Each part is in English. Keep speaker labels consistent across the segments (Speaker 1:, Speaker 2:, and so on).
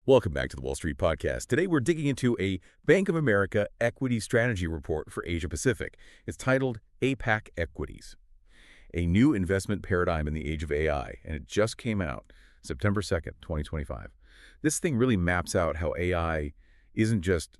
Speaker 1: Welcome back to the Wall Street Podcast. Today we're digging into a Bank of America equity strategy report for Asia Pacific. It's titled APAC Equities, a new investment paradigm in the age of AI, and it just came out September 2nd, 2025. This thing really maps out how AI isn't just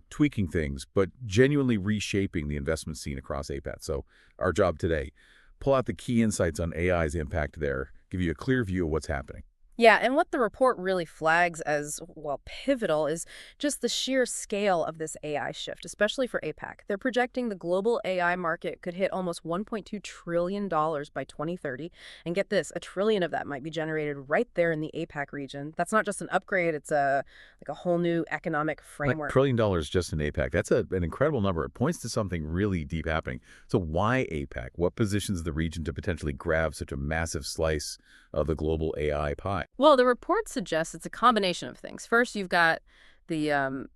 Speaker 1: tweaking things, but genuinely reshaping the investment scene across APAC. So our job today, pull out the key insights on AI's impact there, give you a clear view of what's happening.
Speaker 2: Yeah, and what the report really flags as, well, pivotal is just the sheer scale of this AI shift, especially for APAC. They're projecting the global AI market could hit almost $1.2 trillion by 2030. And get this, $1 trillion of that might be generated right there in the APAC region. That's not just an upgrade, it's a whole new economic framework.
Speaker 1: $1 trillion just in APAC. That's an incredible number. It points to something really deep happening. So why APAC? What positions the region to potentially grab such a massive slice of the global AI pie?
Speaker 2: Well, the report suggests it's a combination of things. First, you've got the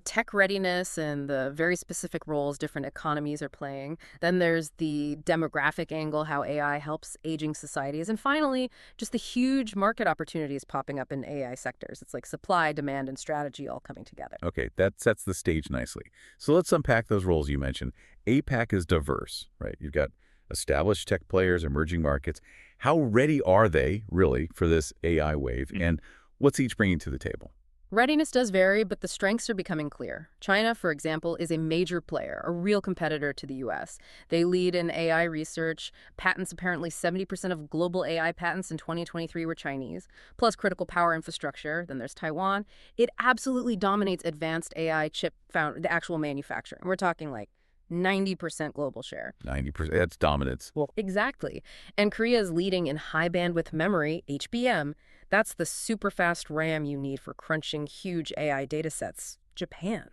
Speaker 2: tech readiness and the very specific roles different economies are playing. Then there's the demographic angle, how AI helps aging societies. And finally, just the huge market opportunities popping up in AI sectors. It's like supply, demand, and strategy all coming together.
Speaker 1: Okay, that sets the stage nicely. So let's unpack those roles you mentioned. APAC is diverse, right? You've got established tech players, emerging markets. How ready are they, really, for this AI wave? And what's each bringing to the table?
Speaker 2: Readiness does vary, but the strengths are becoming clear. China, for example, is a major player, a real competitor to the U.S. They lead in AI research. Patents, apparently 70% of global AI patents in 2023 were Chinese, plus critical power infrastructure. Then there's Taiwan. It absolutely dominates advanced AI chip the actual manufacturing. We're talking like 90% global share.
Speaker 1: 90%, that's dominance.
Speaker 2: Well, exactly. And Korea is leading in high bandwidth memory, HBM. That's the super fast RAM you need for crunching huge AI datasets. Japan,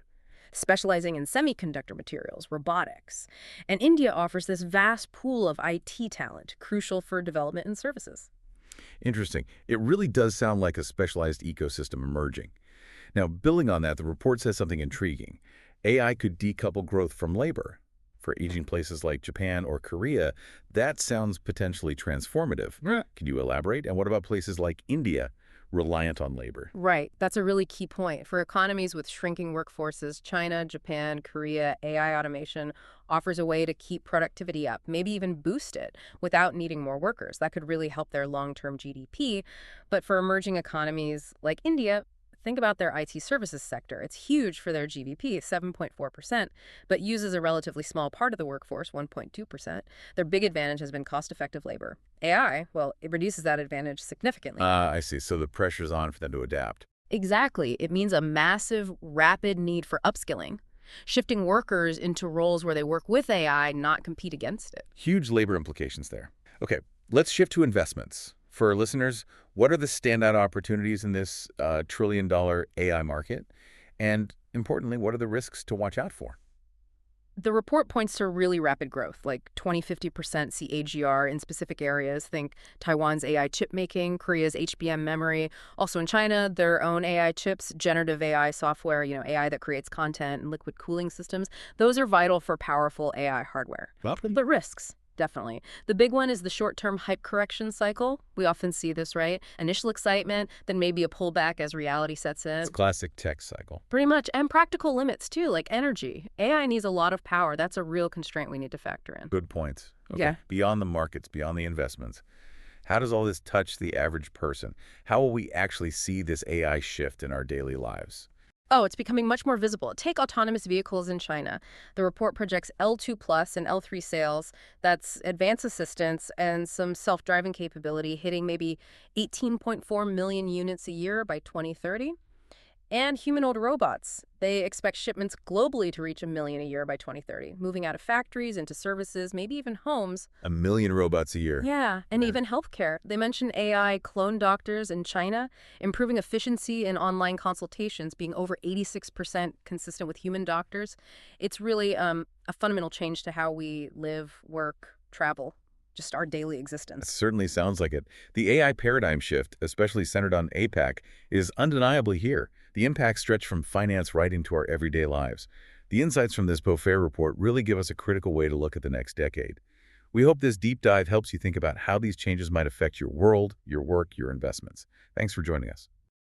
Speaker 2: specializing in semiconductor materials, robotics. And India offers this vast pool of IT talent, crucial for development and services.
Speaker 1: Interesting. It really does sound like a specialized ecosystem emerging. Now, building on that, the report says something intriguing. AI could decouple growth from labor. For aging places like Japan or Korea, that sounds potentially transformative. Yeah. Can you elaborate? And what about places like India, reliant on labor?
Speaker 2: Right. That's a really key point. For economies with shrinking workforces, China, Japan, Korea, AI automation offers a way to keep productivity up, maybe even boost it without needing more workers. That could really help their long-term GDP. But for emerging economies like India, think about their IT services sector. It's huge for their GDP, 7.4%, but uses a relatively small part of the workforce, 1.2%. Their big advantage has been cost-effective labor. AI, well, it reduces that advantage significantly.
Speaker 1: I see. So the pressure's on for them to adapt.
Speaker 2: Exactly. It means a massive, rapid need for upskilling, shifting workers into roles where they work with AI, not compete against it.
Speaker 1: Huge labor implications there. Okay, let's shift to investments. For our listeners, what are the standout opportunities in this trillion-dollar AI market? And importantly, what are the risks to watch out for?
Speaker 2: The report points to really rapid growth, like 20-50% CAGR in specific areas. Think Taiwan's AI chip making, Korea's HBM memory. Also in China, their own AI chips, generative AI software, AI that creates content and liquid cooling systems. Those are vital for powerful AI hardware. But risks. Definitely. The big one is the short-term hype correction cycle. We often see this, right? Initial excitement, then maybe a pullback as reality sets in.
Speaker 1: It's classic tech cycle.
Speaker 2: Pretty much. And practical limits, too, like energy. AI needs a lot of power. That's a real constraint we need to factor in.
Speaker 1: Good point. Okay.
Speaker 2: Yeah.
Speaker 1: Beyond the markets, beyond the investments, how does all this touch the average person? How will we actually see this AI shift in our daily lives?
Speaker 2: Oh, it's becoming much more visible. Take autonomous vehicles in China. The report projects L2 plus and L3 sales. That's advanced assistance and some self-driving capability hitting maybe 18.4 million units a year by 2030. And humanoid robots. They expect shipments globally to reach 1 million a year by 2030, moving out of factories into services, maybe even homes.
Speaker 1: 1 million robots a year.
Speaker 2: Yeah, and even healthcare. They mention AI clone doctors in China, improving efficiency in online consultations, being over 86% consistent with human doctors. It's really a fundamental change to how we live, work, travel. Just our daily existence.
Speaker 1: It certainly sounds like it. The AI paradigm shift, especially centered on APAC, is undeniably here. The impacts stretch from finance right into our everyday lives. The insights from this BofA report really give us a critical way to look at the next decade. We hope this deep dive helps you think about how these changes might affect your world, your work, your investments. Thanks for joining us.